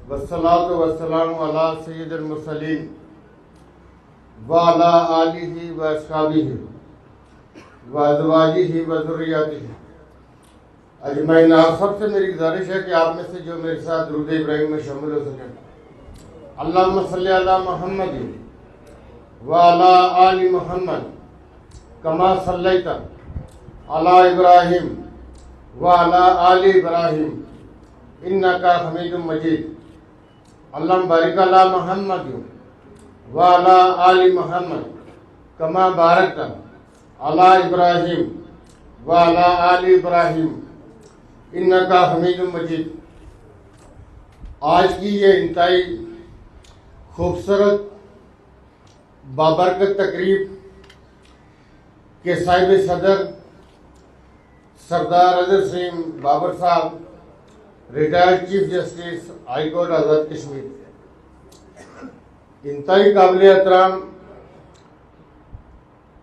वस्सलातु वस्सलामु अला सय्यिदिल मुरसलीन व अला आलिहि व अस्हाबिहि व अज़वाजिहि व ज़ुर्रिय्यतिहि अजमईन। आप सबसे मेरी गुजारिश है कि आप में से जो मेरे साथ दुरूद इब्राहिम में शामिल हो सकें। अल्लाहुम्मा सल्ली अला मुहम्मद व अला आलि मुहम्मद कमा सल्लैता अला इब्राहिम व अला आलि इब्राहिम इन्नका हमीदुम मजीद। अल्लाहुम्मा बारिक अला मुहम्मद व अला आलि मुहम्मद कमा बारकता अला इब्राहिम व अला आलि इब्राहिम इन्नका हमीदुम मजीद। आज की ये इंतहाई खूबसूरत बाबरकत तकरीब के साहिब सदर सरदार अजहर सलीम बाबर साहब, retired chief justice high court Azad Kashmir, इंतहाई काबिल एहतराम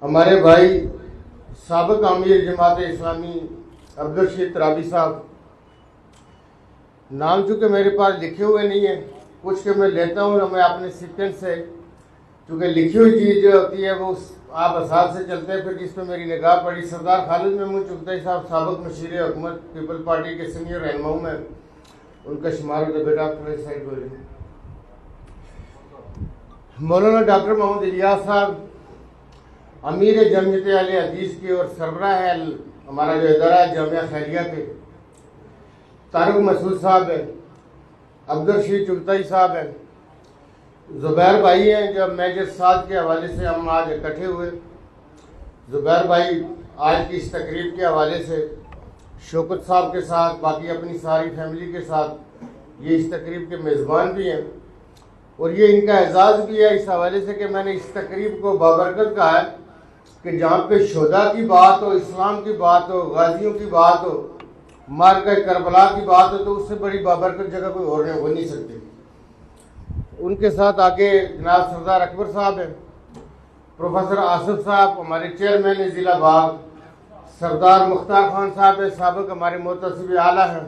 हमारे भाई साबिक आमिर जमात इस्लामी अब्दुल रशीद तराबी साहब। नाम चूँकि मेरे पास लिखे हुए नहीं है, कुछ के मैं लेता हूँ मैं अपने सीक्वेंस से, क्योंकि लिखी हुई चीज़ जो होती है वो आप हिसाब से चलते हैं। फिर जिस पर मेरी निगाह पड़ी, सरदार खालिद महमूद चुगताई साहब साबिक मशीर हुकूमत पीपल पार्टी के सीनियर रहनुमाओं में उनका शुमार होता। बेटा थोड़े साइड बोलिए। मौलाना डॉक्टर मोहम्मद इलियास साहब अमीर जमीयत अहले हदीस की और सरबराह है हमारा जो इदारा है जामिया खैरिया के, तारिक मसूद साहब है, अब्दुल रशीद चुगताई साहब है, ज़ुबैर भाई हैं जो मेजर साद के हवाले से हम आज इकट्ठे हुए। ज़ुबैर भाई आज की इस तकरीब के हवाले से शौकत साहब के साथ बाकी अपनी सारी फैमिली के साथ ये इस तकरीब के मेज़बान भी हैं और ये इनका एजाज़ भी है इस हवाले से कि मैंने इस तकरीब को बाबरकत कहा है कि जहाँ पे शोदा की बात हो, इस्लाम की बात हो, गाजियों की बात हो, मार्का करबला की बात हो, तो उससे बड़ी बाबरकत जगह कोई और हो नहीं सकती। उनके साथ आगे जनाब सरदार अकबर साहब हैं, प्रोफेसर आसिफ साहब हमारे चेयरमैन ज़िला बाग, सरदार मुख्तार खान साहब है साबिक हमारे मोहतसिब आला हैं,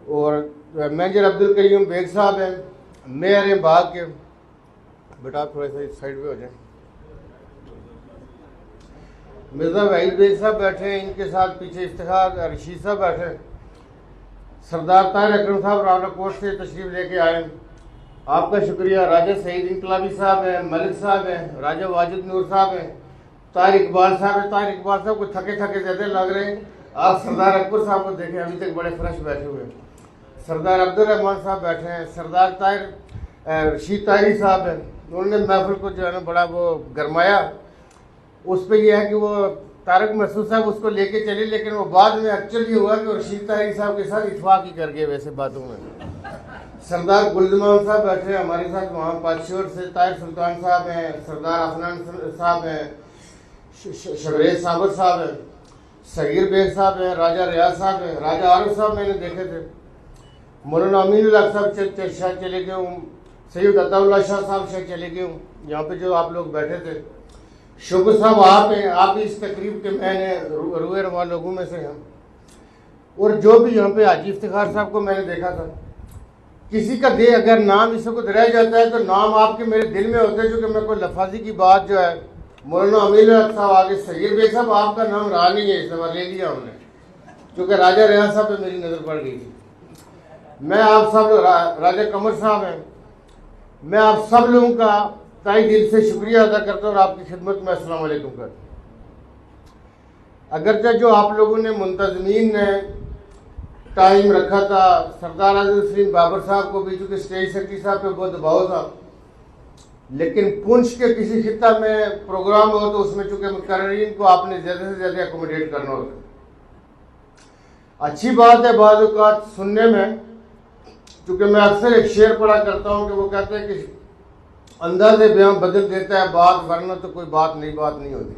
और मेजर अब्दुल करीम बेग साहब हैं, मेयर हैं बाग के। बेटा थोड़ा सा इस साइड पे हो जाए। मिर्ज़ा वहीद बेग साहब बैठे हैं, इनके साथ पीछे इफ्तिखार रशीद साहब बैठे हैं। सरदार ताहिर अकरम साहब रावलकोट से तशरीफ़ लेके आए, आपका शुक्रिया। राजा सईद इनकलाबी साहब हैं, मलिक साहब हैं, राजा वाजिद नूर साहब हैं, तारिक इकबाल साहब हैं। तारिक इकबाल साहब को थके थके ज़्यादा लग रहे हैं। आप सरदार अकबर साहब को देखें, अभी तक बड़े फ्रेश बैठे हुए हैं। सरदार अब्दुल रहमान साहब बैठे हैं, सरदार ताहिर रशीद ताहिरी साहब हैं, उन्होंने महफिल को जो है ना बड़ा वो गरमाया। उस पर यह है कि वो तारिक मसूद साहब उसको लेके चले, लेकिन वो बाद में एक्चुअली हुआ कि रशीद ताहिरी साहब के साथ इतफाक ही कर गए वैसे बातों में। सरदार गुलजमान साहब बैठे हैं हमारे साथ, वहाँ पातशोर से ताहिर सुल्तान साहब हैं, सरदार अफनान साहब हैं, शबरेज साबर साहब हैं, सगीर बेग साहब हैं, राजा रियाज साहब हैं, राजा आरिफ साहब मैंने देखे थे, मौलाना अमीन साहब शायद चले गए हूँ, सैयद अताउल्लाह शाह साहब शायद चले गए हूँ, यहाँ पे जो आप लोग बैठे थे। शोकत साहब आप हैं, आप भी इस तकरीब के मैंने रुए रवा लोगों में से हैं। और जो भी यहाँ पे हाजी इफ्तिखार साहब को मैंने देखा था, किसी का दे अगर नाम इस वक्त रह जाता है तो नाम आपके मेरे दिल में होते हैं, क्योंकि मैं कोई लफाजी की बात जो है मौलाना अमीर साहब आगे सगीर बेग साहब आपका नाम रहा नहीं है, इस दफा ले लिया हमने, क्योंकि राजा रियाज साहब पे मेरी नज़र पड़ गई थी। मैं आप सब राजा कमर साहब हैं, मैं आप सब लोगों का ताई दिल से शुक्रिया अदा करता हूँ और आपकी खिदमत में अस्सलाम वालेकुम कर। अगरचे जो आप लोगों ने मुंतजमीन ने टाइम रखा था, सरदार अजहर सलीम बाबर साहब को भी, चूँकि स्टेज सेक्रेटरी साहब पे बहुत दबाव था, लेकिन पुंछ के किसी खिता में प्रोग्राम हो तो उसमें चूँकि मुकर्रीन को आपने ज़्यादा से ज़्यादा एकोमोडेट करना होता। अच्छी बात है बाज़ औक़ात सुनने में, चूँकि मैं अक्सर एक शेर पढ़ा करता हूँ कि वो कहते हैं कि अंदाज़े बयां बदल देता है बात, वरना तो कोई बात नहीं होती।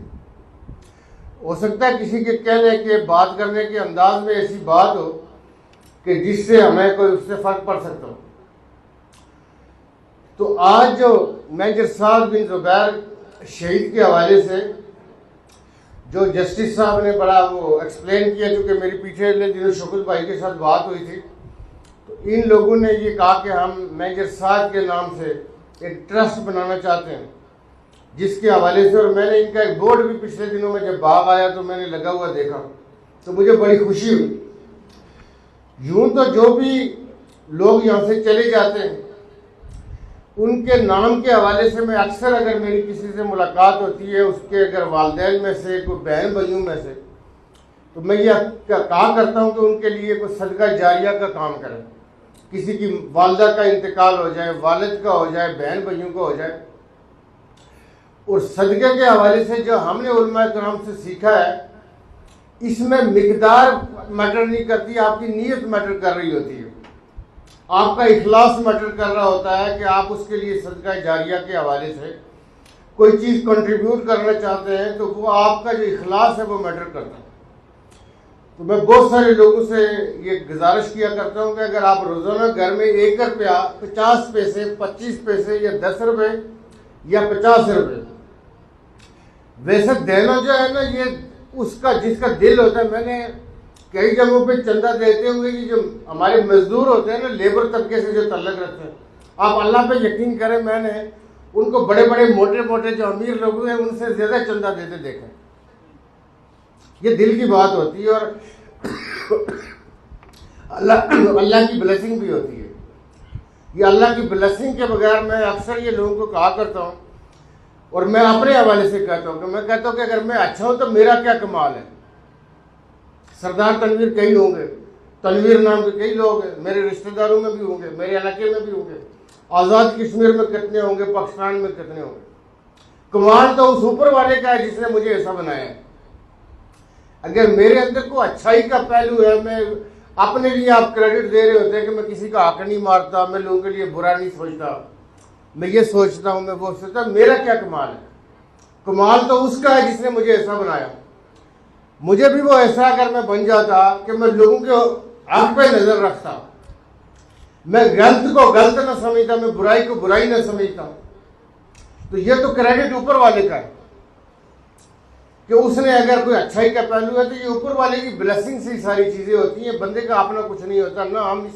हो सकता है किसी के कहने के बात करने के अंदाज में ऐसी बात हो कि जिससे हमें कोई उससे फ़र्क पड़ सकता हो। तो आज जो मेजर साद बिन ज़ुबैर शहीद के हवाले से जो जस्टिस साहब ने बड़ा वो एक्सप्लेन किया, चूँकि मेरी पीछे दिनों शौकत भाई के साथ बात हुई थी, तो इन लोगों ने ये कहा कि हम मेजर साद के नाम से एक ट्रस्ट बनाना चाहते हैं, जिसके हवाले से, और मैंने इनका एक बोर्ड भी पिछले दिनों में जब बाग आया तो मैंने लगा हुआ देखा तो मुझे बड़ी खुशी हुई। यूं तो जो भी लोग यहाँ से चले जाते हैं उनके नाम के हवाले से मैं अक्सर, अगर मेरी किसी से मुलाकात होती है, उसके अगर वालिदैन में से कोई बहन भाइयों में से, तो मैं यह कहा करता हूँ कि उनके लिए कोई सदका जारिया का काम करें। किसी की वालदा का इंतकाल हो जाए, वालिद का हो जाए, बहन भाइयों का हो जाए, और सदक़े के हवाले से जो हमने उलमा कराम से सीखा है, इसमें मिकदार मैटर नहीं करती, आपकी नीयत मैटर कर रही होती है, आपका इखलास मैटर कर रहा होता है कि आप उसके लिए सदका जारिया के हवाले से कोई चीज़ कंट्रीब्यूट करना चाहते हैं, तो वो आपका जो इखलास है वो मैटर करता है। तो मैं बहुत सारे लोगों से ये गुजारिश किया करता हूँ कि अगर आप रोज़ाना घर में 1 रुपया 50 पैसे, 25 पैसे या 10 रुपये या 50 रुपये वैसे देना जो है ना, ये उसका जिसका दिल होता है। मैंने कई जगहों पे चंदा देते हुए ये जो हमारे मजदूर होते हैं ना, लेबर तबके से जो तल्लक रखते हैं, आप अल्लाह पे यकीन करें, मैंने उनको बड़े बड़े मोटे मोटे जो अमीर लोग हैं उनसे ज़्यादा चंदा देते देखा। ये दिल की बात होती है और अल्लाह की ब्लेसिंग भी होती है। ये अल्लाह की ब्लेसिंग के बगैर, मैं अक्सर ये लोगों को कहा करता हूँ और मैं अपने हवाले से कहता हूँ कि मैं कहता हूँ कि अगर मैं अच्छा हूँ तो मेरा क्या कमाल है। सरदार तनवीर कई होंगे, तनवीर नाम के कई लोग हैं, मेरे रिश्तेदारों में भी होंगे, मेरे इलाके में भी होंगे, आज़ाद कश्मीर में कितने होंगे, पाकिस्तान में कितने होंगे। कमाल तो उस ऊपर वाले का है जिसने मुझे ऐसा बनाया है। अगर मेरे अंदर कोई अच्छाई का पहलू है, मैं अपने लिए, आप क्रेडिट दे रहे होते हैं कि मैं किसी का हक नहीं मारता, मैं लोगों के लिए बुरा नहीं सोचता, मैं ये सोचता हूँ, मैं वो सोचता, मेरा क्या कमाल है। कमाल तो उसका है जिसने मुझे ऐसा बनाया। मुझे भी वो ऐसा अगर मैं बन जाता कि मैं लोगों के हक पे नजर रखता, मैं गलत को गलत न समझता, मैं बुराई को बुराई न समझता, तो ये तो क्रेडिट ऊपर वाले का है कि उसने अगर कोई अच्छाई का पहलू है तो ये ऊपर वाले की ब्लेसिंग से ही सारी चीजें होती हैं। बंदे का अपना कुछ नहीं होता, ना हम इस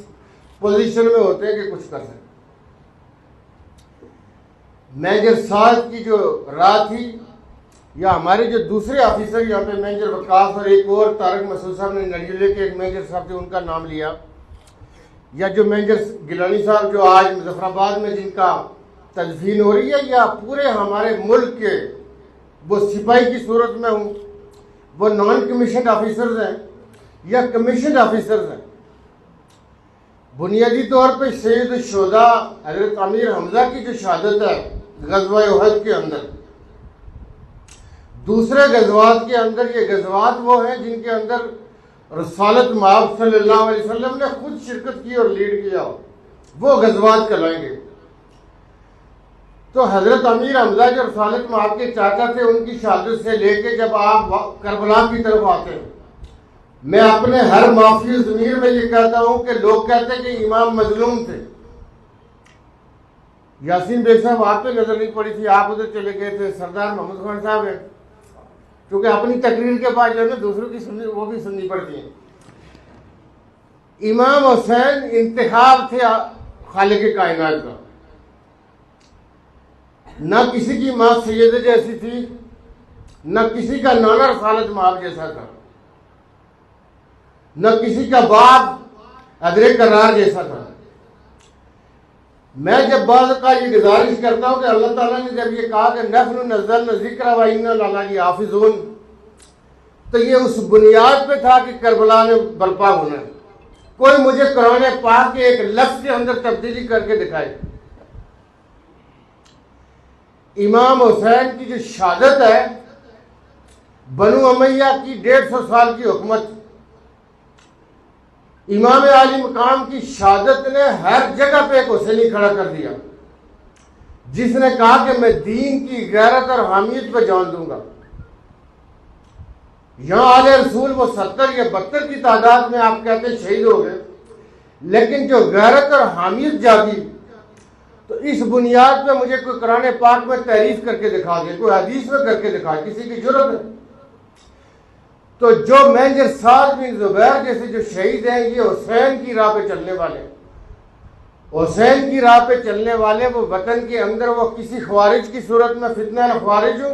पोजीशन में होते हैं कि कुछ कर सकें। मेजर साद की जो रात थी, या हमारे जो दूसरे ऑफिसर यहाँ पे मेजर वकास और एक और तारक मसूद साहब ने नड़ियोले के एक मेजर साहब थे उनका नाम लिया, या जो मेजर गिलानी साहब जो आज मुजफ्फराबाद में जिनका तदफीन हो रही है, या पूरे हमारे मुल्क के वो सिपाही की सूरत में हूँ, वो नॉन कमीशन ऑफिसर्स हैं या कमीशन ऑफिसर्स हैं। बुनियादी तौर पे सैयद शोदा हजरत अमीर हमजा की जो शहादत है गज़वा उहद के अंदर, दूसरे गज़वात के अंदर, ये गज़वात वो हैं जिनके अंदर रसालत मआब सल्लल्लाहु अलैहि वसल्लम ने खुद शिरकत की और लीड किया, वो गज़वात कहलाएंगे। तो हजरत अमीर हमजा जो रसालत मआब के चाचा थे, उनकी शहादत से लेके जब आप करबला की तरफ आते हैं, मैं अपने हर माफी ज़मीर में ये कहता हूं कि लोग कहते हैं कि इमाम मजलूम थे। यासीन बेग साहब आप पे नजर नहीं पड़ी थी, आप उधर चले गए थे। सरदार मोहम्मद खान साहब है, क्योंकि अपनी तकरीर के बाद जो है दूसरों की सुननी, वो भी सुननी पड़ती है। इमाम हुसैन इंतखाब थे खालिक कायनात का। ना किसी की माँ सैयद जैसी थी, न किसी का नाना रसालत मआब जैसा था, न किसी का बाप अदरे करार जैसा था। मैं जब बाद का ये गुजारिश करता हूँ कि अल्लाह ताला ने जब ये कहा कि नफ़्ल नज़ल ज़िक्र व इन्ना लना हाफिज़ून, तो ये उस बुनियाद पे था कि करबला में बर्पा होना। कोई मुझे कुरान पाक के एक लफ्ज़ के अंदर तब्दीली करके दिखाए। इमाम हुसैन की जो शहादत है, बनु उमैया की 150 साल की हुकूमत, इमाम आली मकाम की शहादत ने हर जगह पे एक हुसैनी खड़ा कर दिया, जिसने कहा कि मैं दीन की गैरत और हामियत पे जान दूंगा। यहां आले रसूल वो 70 या 72 की तादाद में आप कहते हैं शहीद हो गए, लेकिन जो गैरत और हामियत जागी, तो इस बुनियाद पे मुझे कोई कुरान पाक में तारीफ करके दिखा दे, कोई हदीस में करके दिखा, किसी की जुर्रत है। तो जो मेजर साद बिन जुबैर जैसे जो शहीद हैं, ये हुसैन की राह पे चलने वाले हैं। हुसैन की राह पे चलने वाले वो वतन के अंदर वो किसी ख्वारिज की सूरत में फितना ख्वारिज हो,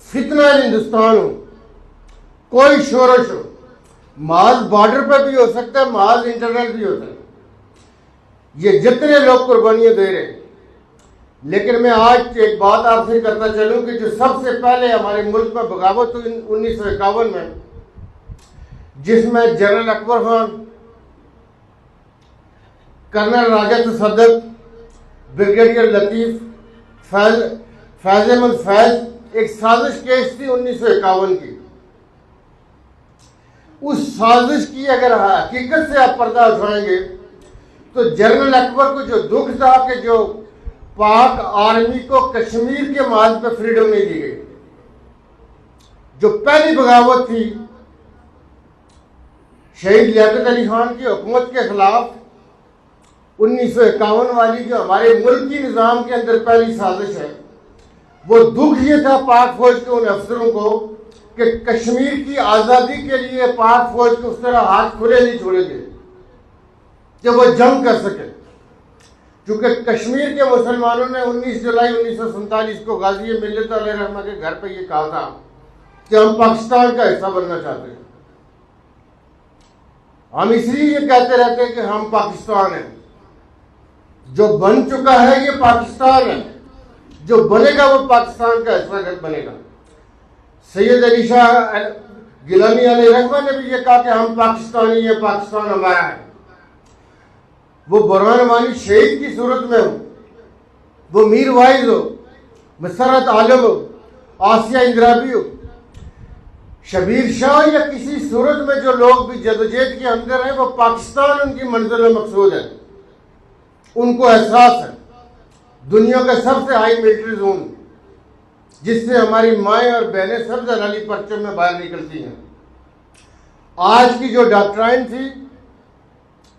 फितना हिंदुस्तान हो, कोई शोरश हो, माज बॉर्डर पर भी हो सकता है, माज इंटरनल भी होता है, ये जितने लोग कुर्बानियां दे रहे हैं। लेकिन मैं आज एक बात आपसे करता चलूं कि जो सबसे पहले हमारे मुल्क में बगावत हुई 1951 में, जिसमें जनरल अकबर खान, कर्नल राजा तसद्दुक, ब्रिगेडियर लतीफ, फैज अहमद फैज, एक साजिश केस थी 1951 की। उस साजिश की अगर हकीकत से आप पर्दा उठाएंगे तो जनरल अकबर को जो दुख था कि जो पाक आर्मी को कश्मीर के मार्ग पर फ्रीडम नहीं दी गई, जो पहली बगावत थी शहीद लियाकत अली खान की हुकूमत के खिलाफ 1951 वाली, जो हमारे मुल्क की निज़ाम के अंदर पहली साजिश है, वो दुख ये था पाक फौज के उन अफसरों को कि कश्मीर की आज़ादी के लिए पाक फौज को उस तरह हाथ खुले नहीं छोड़ेंगे कि वो जंग कर सके। क्योंकि कश्मीर के मुसलमानों ने 19 जुलाई 1947 को गाजी मिल्लत अलैहि रहमा के घर पे ये कहा था कि हम पाकिस्तान का हिस्सा बनना चाहते हैं। हम इसलिए ये कहते रहते हैं कि हम पाकिस्तान हैं, जो बन चुका है ये पाकिस्तान है, जो बनेगा वो पाकिस्तान का हिस्सा बनेगा। सैयद अली शाह गिलानी अलैहि रहमा ने भी ये कहा कि हम पाकिस्तानी हैं, पाकिस्तान हमारा है। वो बुरहान वानी शहीद की सूरत में हो, वो मीर वाइज हो, मसरत आलम हो, आसिया इंदिराबी हो, शबीर शाह या किसी सूरत में जो लोग भी जदोजहद के अंदर हैं, वो पाकिस्तान उनकी मंजिल मकसूद है। उनको एहसास है दुनिया का सबसे हाई मिलिट्री जोन, जिससे हमारी माएँ और बहनें सब जलाली परचम में बाहर निकलती हैं। आज की जो डॉक्ट्राइन थी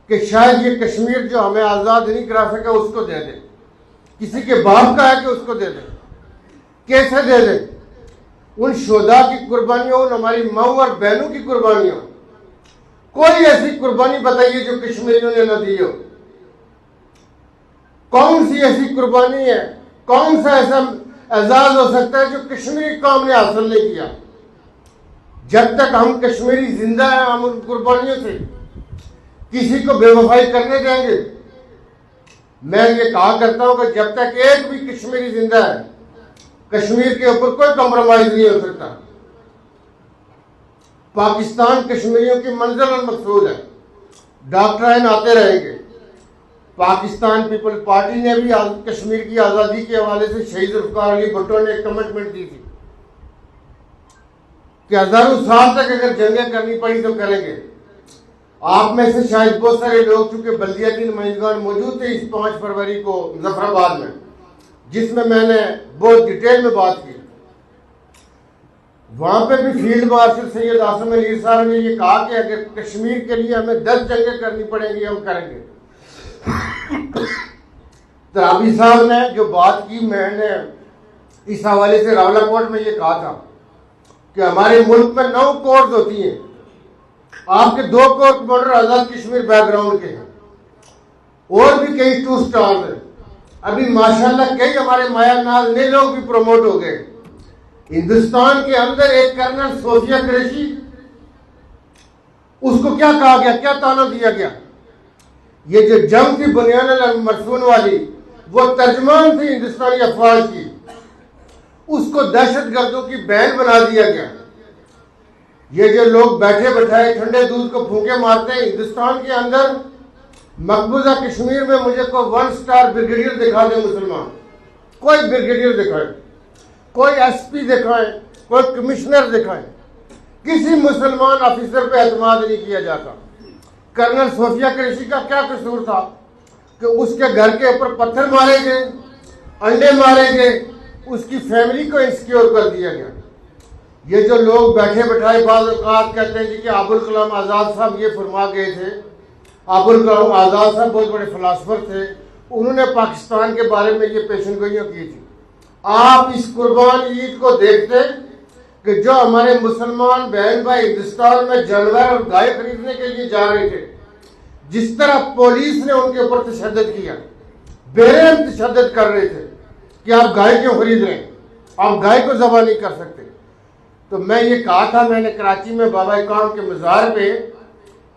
कि शायद ये कश्मीर जो हमें आज़ाद नहीं करा सका उसको दे दे, किसी के बाप का है कि उसको दे दे, कैसे दे दे? उन शोधा की कुर्बानियों, उन हमारी माओ और बहनों की कुर्बानियों, कोई ऐसी कुर्बानी बताइए जो कश्मीरियों ने न दी हो। कौन सी ऐसी कुर्बानी है, कौन सा ऐसा एजाज हो सकता है जो कश्मीरी कौम ने हासिल नहीं किया? जब तक हम कश्मीरी जिंदा हैं, हम उन कुर्बानियों से किसी को बेवफाई करने देंगे? मैं ये कहा करता हूं कि जब तक एक भी कश्मीरी जिंदा है, कश्मीर के ऊपर कोई कंप्रोमाइज नहीं हो सकता। पाकिस्तान कश्मीरियों की मंजिल और मकसूद है, डॉक्ट्राइन आते रहेंगे। पाकिस्तान पीपल पार्टी ने भी कश्मीर की आज़ादी के हवाले से शहीद जुल्फ़िकार अली भुट्टो ने एक कमिटमेंट दी थी कि हजारों साल तक अगर जंगें करनी पड़ी तो करेंगे। आप में से शायद बहुत सारे लोग, चूंकि बल्दियाती नुमाइंदगान मौजूद थे इस 5 फरवरी को मुजफ्फराबाद में, जिसमें मैंने बहुत डिटेल में बात की। वहां पे भी फील्ड मार्शल सैयद आसिम अली साहब ने ये कहा कि अगर कश्मीर के लिए हमें 10 जंगें करनी पड़ेंगी हम करेंगे। तराबी साहब ने जो बात की, मैंने इस हवाले से रावलाकोट में ये कहा था कि हमारे मुल्क में 9 कोर्ट होती हैं, आपके 2 कोर्ट कमांडर आजाद कश्मीर बैकग्राउंड के हैं, और भी कई 2 स्टार्स हैं। अभी माशाल्लाह कई हमारे मायानाज नए लोग भी प्रमोट हो गए। हिंदुस्तान के अंदर एक कर्नल सोफिया कुरैशी, उसको क्या कहा गया, क्या ताना दिया गया? ये जो जंग थी बुनियान अल मरसून वाली, वो तर्जमान थी हिंदुस्तानी अफवाज की, उसको दहशतगर्दों की बहन बना दिया गया। ये जो लोग बैठे बैठाए ठंडे दूध को फूंके मारते हैं हिंदुस्तान के अंदर, मकबूजा कश्मीर में मुझे को 1 स्टार ब्रिगेडियर दिखा दे मुसलमान, कोई ब्रिगेडियर दिखाए, कोई एसपी दिखाए, कोई कमिश्नर दिखाए, किसी मुसलमान ऑफिसर पे एतमाद नहीं किया जाता। कर्नल सोफिया कुरैशी का क्या कसूर था कि उसके घर के ऊपर पत्थर मारे गए, अंडे मारे गए, उसकी फैमिली को इंसिक्योर कर दिया गया। ये जो लोग बैठे बैठाए बाज़ औक़ात कहते हैं जी कि अबुल कलाम आज़ाद साहब ये फरमा गए थे। अबुल कलाम आज़ाद साहब बहुत बड़े फिलासफर थे, उन्होंने पाकिस्तान के बारे में ये पेशनगोइयाँ की थी। आप इस कुर्बान ईद को देखते कि जो हमारे मुसलमान बहन भाई हिंदुस्तान में जानवर और गाय खरीदने के लिए जा रहे थे, जिस तरह पुलिस ने उनके ऊपर तशद्दुद किया, बेरहम तशद्दुद कर रहे थे कि आप गाय क्यों खरीद रहे हैं, आप गाय को ज़बह नहीं कर सकते। तो मैं ये कहा था मैंने कराची में बाबा इकाम के मज़ार पे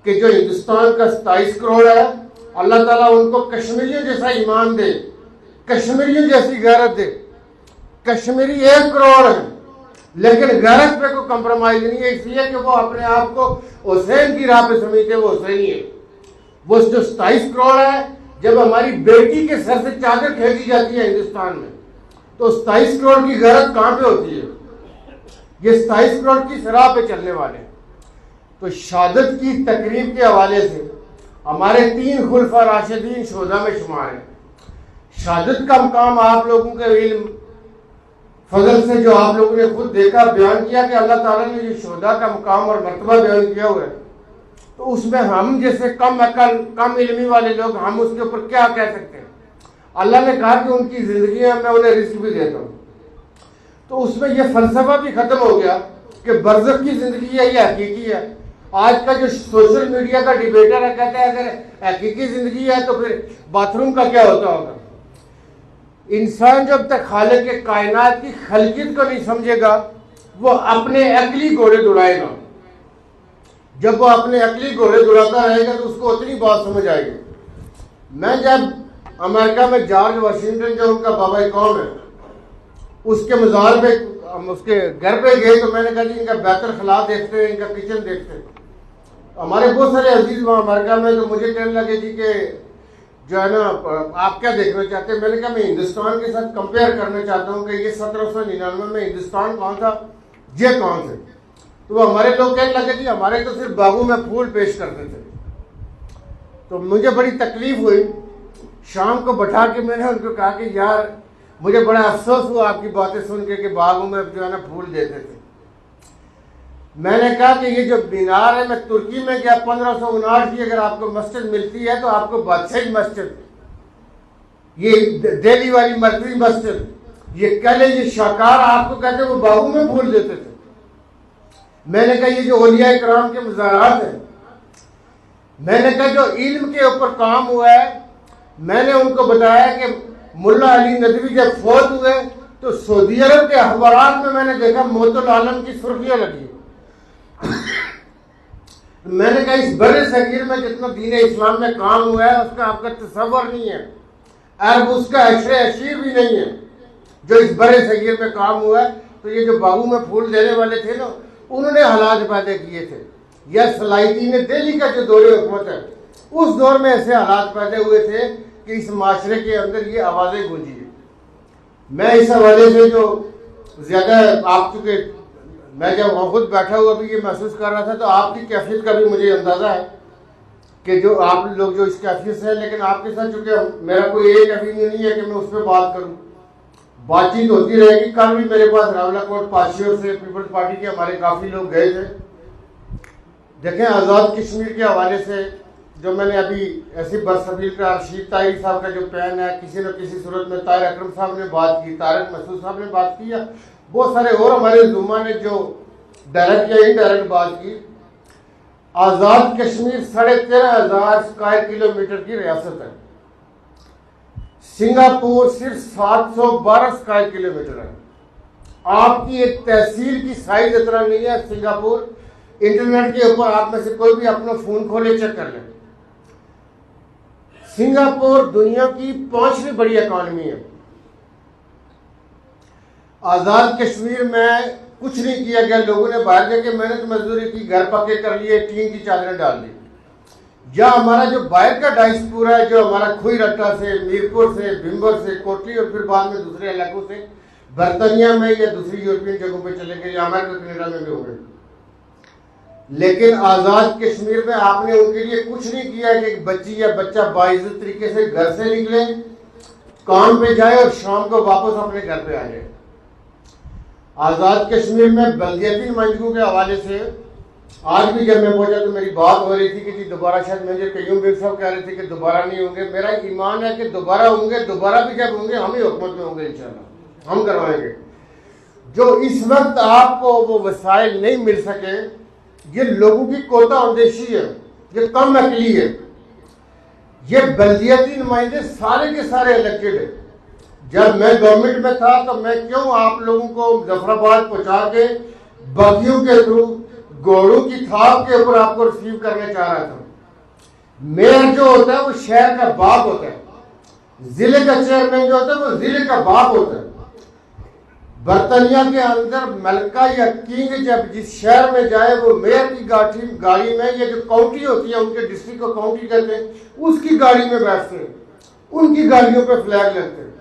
कि जो हिंदुस्तान का 27 करोड़ है, अल्लाह ताला उनको कश्मीरियों जैसा ईमान दे, कश्मीरियों जैसी गैरत दे। कश्मीरी 1 करोड़ है लेकिन गैरत पे कोई कंप्रोमाइज नहीं है, इसलिए कि वो अपने आप को हुसैन की राह पे समझते, वो हुसैनी है। वो जो 27 करोड़ है, जब हमारी बेटी के सर से चादर खींची जाती है हिंदुस्तान में, तो 27 करोड़ की गैरत कहां पे होती है? ये 27 करोड़ की शराह पे चलने वाले। तो शहादत की तकरीब के हवाले से हमारे 3 खुलफा राशिदीन शोधा में शुमार है। शहादत का मकाम आप लोगों के इल्म फजल से जो आप लोगों ने खुद देखा, बयान किया कि अल्लाह ताला ने जो शोधा का मकाम और मर्तबा बयान किया हुआ है, तो उसमें हम जैसे कम अकल कम इल्मी वाले लोग हम उसके ऊपर क्या कह सकते हैं? अल्लाह ने कहा कि उनकी जिंदगी है, मैं उन्हें रिस्क भी देता हूँ। तो उसमें यह फलसफा भी खत्म हो गया कि बरज़ख की जिंदगी है, यह हकीकी है। आज का जो सोशल मीडिया का डिबेटर है कहता है अगर हकीकी जिंदगी है तो फिर बाथरूम का क्या होता होगा। इंसान जब तक खालिक के कायनात की खलकियत को नहीं समझेगा, वो अपने अकली घोड़े दौड़ाएगा। जब वो अपने अकली घोड़े दौड़ाता रहेगा तो उसको उतनी बात समझ आएगी। मैं जब अमेरिका में जॉर्ज वाशिंगटन जो उनका बाबा इकाम है, उसके मज़ार पे हम उसके घर पे गए तो मैंने कहा जी इनका बेहतर खला देखते हैं, इनका किचन देखते हैं। हमारे बहुत सारे अजीज वहाँ अमेरिका में, तो मुझे कहने लगे जी कि जो है ना आप क्या देखना चाहते हैं? मैंने कहा मैं हिंदुस्तान के साथ कंपेयर करना चाहता हूँ कि ये 1799 में हिंदुस्तान कौन था, ये कौन थे। तो वो हमारे लोग कहने लगे जी हमारे तो सिर्फ बागों में फूल पेश करते थे। तो मुझे बड़ी तकलीफ हुई। शाम को बैठा के मैंने उनको कहा कि यार मुझे बड़ा अफसोस हुआ आपकी बातें सुन के कि बागों में जो है ना फूल देते थे। मैंने कहा कि ये जो मीनार है, मैं तुर्की में गया 1559 की अगर आपको मस्जिद मिलती है तो आपको बादशाही मस्जिद, ये दिल्ली वाली मरकजी मस्जिद, ये कले ये शाकार आपको कहते हैं वो बागों में फूल देते थे। मैंने कहा ये जो औलिया इकराम के मज़ारात हैं, मैंने कहा जो इल्म के ऊपर काम हुआ है, मैंने उनको बताया कि मुल्ला अली नदवी जब फौत हुए तो सऊदी अरब के अखबारात में मैंने देखा मौतुल आलम की सुर्खियां लगी। मैंने कहा इस बड़े सगीर में जितना दीन इस्लाम में काम हुआ है उसका आपका तसव्वुर नहीं है, और उसका अशरे अशीर भी नहीं है जो इस बड़े सगीर में काम हुआ है। तो ये जो बागों में फूल देने वाले थे ना, उन्होंने हालात पैदा किए थे। या सलाहिती ने दिल्ली का जो दौरे हुकूमत है, उस दौर में ऐसे हालात पैदा हुए थे कि इस माशरे के अंदर ये आवाज़ें गूंजी है। मैं इस हवाले से जो ज़्यादा आप चुके, मैं जब वहाँ खुद बैठा हुआ भी ये महसूस कर रहा था, तो आपकी कैफियत का भी मुझे अंदाज़ा है कि जो आप लोग जो इस कैफियत से है, लेकिन आपके साथ चूँकि मेरा कोई एक ओपिनियन नहीं है कि मैं उस पर बात करूँ, बातचीत होती रहेगी। कल भी मेरे पास रावलाकोट पाशियों से पीपल्स पार्टी के हमारे काफ़ी लोग गए थे। देखें आज़ाद कश्मीर के हवाले से जो मैंने अभी ऐसी बरसबील का रशीद ताहिर साहब का जो पैन है, किसी न किसी सूरत में ताहिर अकरम साहब ने बात की, तारिक मसूद साहब ने बात की, या बहुत सारे और हमारे जुमा ने जो डायरेक्ट या इनडायरेक्ट बात की। आज़ाद कश्मीर 13,500 स्क्वायर किलोमीटर की रियासत है। सिंगापुर सिर्फ 712 स्क्वायर किलोमीटर है। आपकी एक तहसील की साइज इतना नहीं है सिंगापुर। इंटरनेट के ऊपर आप में से कोई भी अपना फोन खोले चेक कर लें। सिंगापुर दुनिया की 5वीं बड़ी इकॉनमी है। आज़ाद कश्मीर में कुछ नहीं किया गया। लोगों ने बाहर जाके मेहनत मजदूरी की, घर पक्के कर लिए, टीन की चादरें डाल दी। या हमारा जो बाहर का डायस्पोरा है, जो हमारा खुई रट्टा से, मीरपुर से, भिम्बर से, कोटली और फिर बाद में दूसरे इलाकों से बर्तानिया में या दूसरी यूरोपियन जगहों पे चले गए, या अमेरिका कनाडा में भी हो गए। लेकिन आज़ाद कश्मीर में आपने उनके लिए कुछ नहीं किया कि एक बच्ची या बच्चा बाइज्जत तरीके से घर से निकले, काम पे जाए और शाम को वापस अपने घर पे आ जाए। आज़ाद कश्मीर में बल्दियाती नुमाइंदगी के हवाले से आज भी जब मैं पहुंचा तो मेरी बात हो रही थी कि जी दोबारा शायद मुझे कईयों बेग साहब कह रहे थे कि दोबारा नहीं होंगे। मेरा ईमान है कि दोबारा होंगे, दोबारा भी जब होंगे हम ही हुकूमत में होंगे, इंशाल्लाह हम करवाएंगे। जो इस वक्त आपको वो वसाइल नहीं मिल सके, ये लोगों की कोता अंदेशी है, ये कम अकली है। ये बल्दियाती नुमाइंदे सारे के सारे इलेक्टेड है। जब मैं गवर्नमेंट में था तो मैं क्यों आप लोगों को मुजफ्फराबाद पहुंचा के बगियों के थ्रू घोड़ों की थाप के ऊपर आपको रिसीव करने चाह रहा था। मेयर जो होता है वो शहर का बाप होता है, जिले का चेयरमैन जो होता है वो जिले का बाप होता है। बर्तानिया के अंदर मलका या किंग जब जिस शहर में जाए वो मेयर की गाड़ी में, ये जो काउंटी होती है उनके डिस्ट्रिक्ट को काउंटी कहते हैं, उसकी गाड़ी में बैठते हैं, उनकी गाड़ियों पे फ्लैग लगते हैं।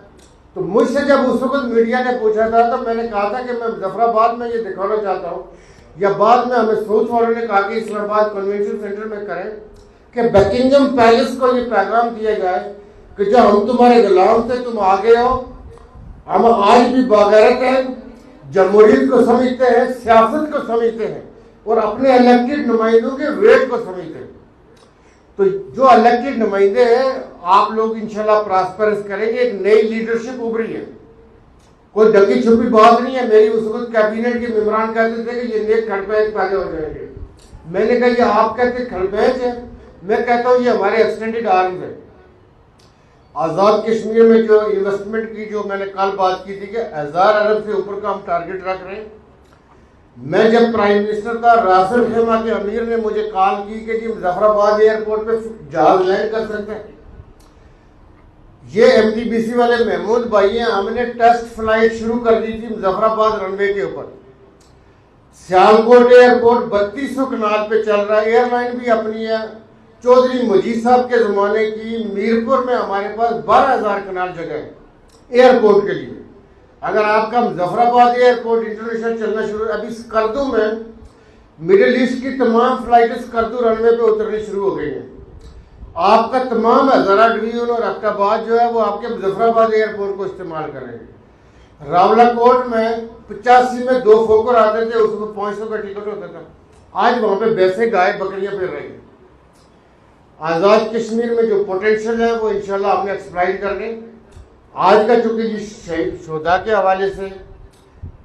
तो मुझसे जब उस वक्त मीडिया ने पूछा था तो मैंने कहा था कि मैं मुजफ्फराबाद में ये दिखाना चाहता हूँ, या बाद में हमें सोच वालों ने कहा कि इस्लामाबाद कन्वेंशन सेंटर में करें कि बकिंगम पैलेस को ये पैगाम दिया जाए कि जो हम तुम्हारे गुलाम थे, तुम आ गए हो, हम आज भी बागैरत हैं, जमहूरियत को समझते हैं, सियासत को समझते हैं और अपने इलेक्टेड नुमाइंदों के वेट को समझते हैं। तो जो इलेक्टेड नुमाइंदे हैं आप लोग इंशाल्लाह प्रॉस्पेरस करेंगे। एक नई लीडरशिप उभरी है, कोई ढकी छुपी बात नहीं है। मेरी उस वक्त कैबिनेट के मेंबरान कहते थे कि ये नेक खड़पैच पैदा हो जाएंगे। मैंने कहा ये आप कहते खड़पैच है, मैं कहता हूँ ये हमारे एक्सटेंडेड आर्म्स है। आज़ाद कश्मीर में जो इन्वेस्टमेंट की जो मैंने कल बात की थी कि 1000 अरब से ऊपर का हम टारगेट रख रहे हैं। मैं जब प्राइम मिनिस्टर था, रासर खेमा के अमीर ने मुझे कॉल की कि जी मुजफ्फराबाद एयरपोर्ट पे जहाज लैंड कर सकते हैं। ये एमटीबीसी वाले महमूद भाई हैं, हमने टेस्ट फ्लाइट शुरू कर दी थी मुजफ्फराबाद रनवे के ऊपर। सियालकोट एयरपोर्ट 3200 कनाल पे चल रहा है, एयरलाइन भी अपनी है। चौधरी मजीद साहब के जमाने की मीरपुर में हमारे पास 12,000 कनाल जगह है एयरपोर्ट के लिए। अगर आपका मुजफ्फराबाद एयरपोर्ट इंटरनेशनल चलना शुरू, अभी स्कर्दू में मिडिल ईस्ट की तमाम फ्लाइटें स्कर्दू रनवे पे उतरनी शुरू हो गई हैं। आपका तमाम हजारा डिवीजन और अफ्ताबाद जो है वो आपके मुजफ्फराबाद एयरपोर्ट को इस्तेमाल करेंगे। रावलाकोट में 85 में 2 फोकर आते थे, उसमें 500 का टिकट होता था। आज वहां पे वैसे गाय बकरियां फिर रही हैं। आज़ाद कश्मीर में जो पोटेंशियल है वो इंशाल्लाह हमने एक्सप्लाइट करने। आज का चूंकि शहीद शोधा के हवाले से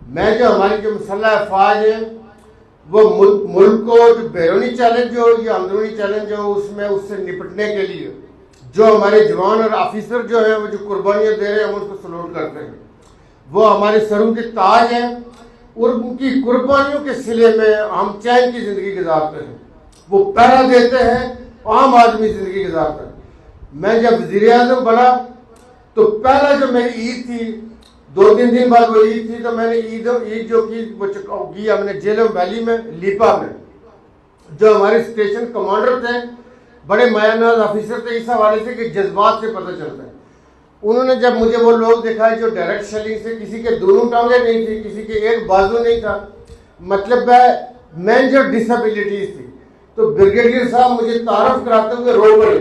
मैं जो हमारी जो मुसल्लह अफवाज है वो मुल्क को जो बैरूनी चैलेंज हो या अंदरूनी चैलेंज हो उसमें उससे निपटने के लिए जो हमारे जवान और ऑफिसर जो है वो जो कुर्बानियाँ दे रहे हैं हम उनको सलूट करते हैं। वो हमारे सरों के ताज हैं और उनकी कुर्बानियों के सिले में हम चैन की जिंदगी गुजारते हैं। वो पहरा देते हैं, आम आदमी जिंदगी गुजारता है। मैं जब वज़ीर आज़म बना तो पहला जो मेरी ईद थी, 2-3 दिन बाद वो ईद थी, तो मैंने ईद जो की हमने जेलम वैली में लीपा में जो हमारे स्टेशन कमांडर थे, बड़े मायानाज ऑफिसर थे, इस हवाले से कि जज्बात से पता चलता है। उन्होंने जब मुझे वो लोग दिखाए जो डायरेक्ट शेलिंग से, किसी के दोनों टांगे नहीं थी, किसी के एक बाजू नहीं था, मतलब मेजर डिसेबिलिटीज थी। तो ब्रिगेडियर साहब मुझे तारफ कराते हुए रो पड़े,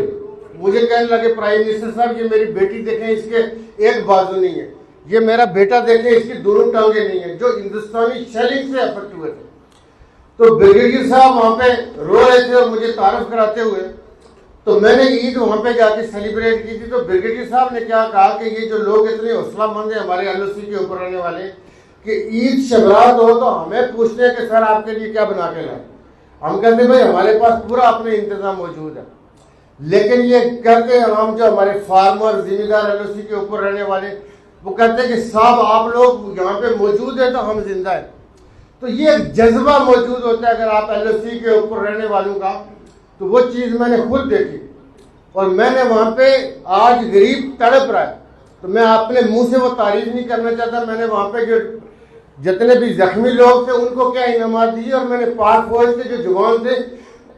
मुझे कहने लगे प्राइम मिनिस्टर साहब ये मेरी बेटी देखें, इसके एक बाजू नहीं है, ये मेरा बेटा देखें, इसकी दोनों टांगे नहीं है, जो हिंदुस्तानी शेलिंग से अफेक्ट हुए थे। तो ब्रिगेडियर साहब वहां पे रो रहे थे और मुझे तारफ कराते हुए, तो मैंने ईद वहां पे जाके सेलिब्रेट की थी। तो ब्रिगेडियर साहब ने क्या कहा कि ये जो लोग इतने हौसलामंद है हमारे एलओसी के ऊपर रहने वाले कि ईद शबरात हो तो हमें पूछते हैं कि सर आपके लिए क्या बना के लाए। हम कहते भाई हमारे पास पूरा अपने इंतजाम मौजूद है, लेकिन ये कहते हैं हम जो हमारे फार्मर जिम्मेदार एलओसी के ऊपर रहने वाले वो कहते हैं कि साहब आप लोग यहाँ पे मौजूद है तो हम जिंदा है। तो ये एक जज्बा मौजूद होता है अगर आप एलओसी के ऊपर रहने वालों का, तो वो चीज़ मैंने खुद देखी और मैंने वहाँ पे आज गरीब तड़प रहा है तो मैं अपने मुंह से वो तारीफ नहीं करना चाहता। मैंने वहाँ पे जो जितने भी जख्मी लोग थे उनको क्या इनामात दिए और मैंने पाक फौज के जो जवान थे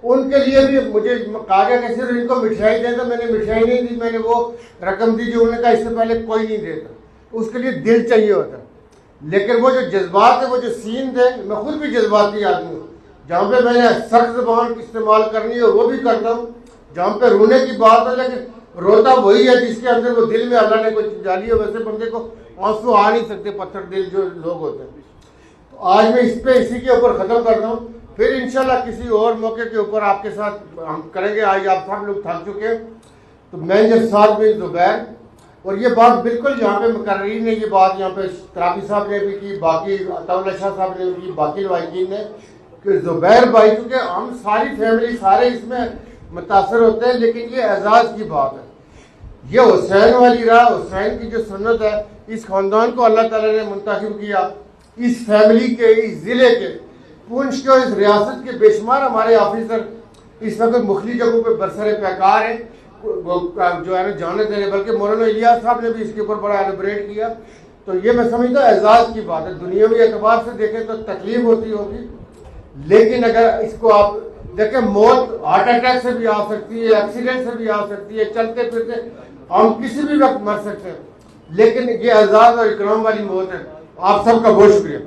उनके लिए भी मुझे कहा गया कि सिर्फ इनको मिठाई दे, तो मैंने मिठाई नहीं दी, मैंने वो रकम दी जो उन्होंने कहा इससे पहले कोई नहीं देता, उसके लिए दिल चाहिए होता। लेकिन वो जो जज्बात है, वो जो सीन थे, मैं खुद भी जज्बाती आदमी हूँ, जहाँ पे मैंने सख्त ज़बान इस्तेमाल करनी है वो भी करता हूँ, जहाँ पे रोने की बात है लेकिन रोता वही है जिसके अंदर वो दिल में अल्लाह ने कुछ डाली है। वैसे बंदे को आंसू आ नहीं सकते, पत्थर दिल जो लोग होते हैं। तो आज मैं इसी के ऊपर ख़त्म करता हूँ, फिर इंशाल्लाह किसी और मौके के ऊपर आपके साथ हम करेंगे। आज आप सब लोग थक चुके हैं, तो मैनेजर साहब में ज़ुबैर, और ये बात बिल्कुल यहाँ पे मुकर्रीन ने ये बात यहाँ पे तराफी साहब ने भी की, बाकी अताउल्लाह शाह साहब ने भी की, बाकी लवाकिन ने, कि ज़ुबैर भाई, क्योंकि हम सारी फैमिली सारे इसमें मुतासर होते हैं, लेकिन ये एजाज की बात है। ये हुसैन वाली राह, हुसैन की जो सुन्नत है, इस खानदान को अल्लाह ताला ने मुंतखब किया। इस फैमिली के, इस जिले के, पुंछ के और इस रियासत के बेशुमार हमारे ऑफिसर इस वक्त मुख्तलिफ जगहों पर बरसरे पैकार हैं, जो है ना जाने देने, बल्कि मौलाना इलियास साहब ने भी इसके ऊपर बड़ा एलिब्रेट किया। तो ये मैं समझता हूँ एजाज की बात है। दुनियावी एतबार से देखें तो तकलीफ होती होगी, लेकिन अगर इसको आप देखें, मौत हार्ट अटैक से भी आ सकती है, एक्सीडेंट से भी आ सकती है, चलते फिरते हम किसी भी वक्त मर सकते हैं, लेकिन ये एजाज और इकराम वाली मौत है। आप सबका बहुत शुक्रिया।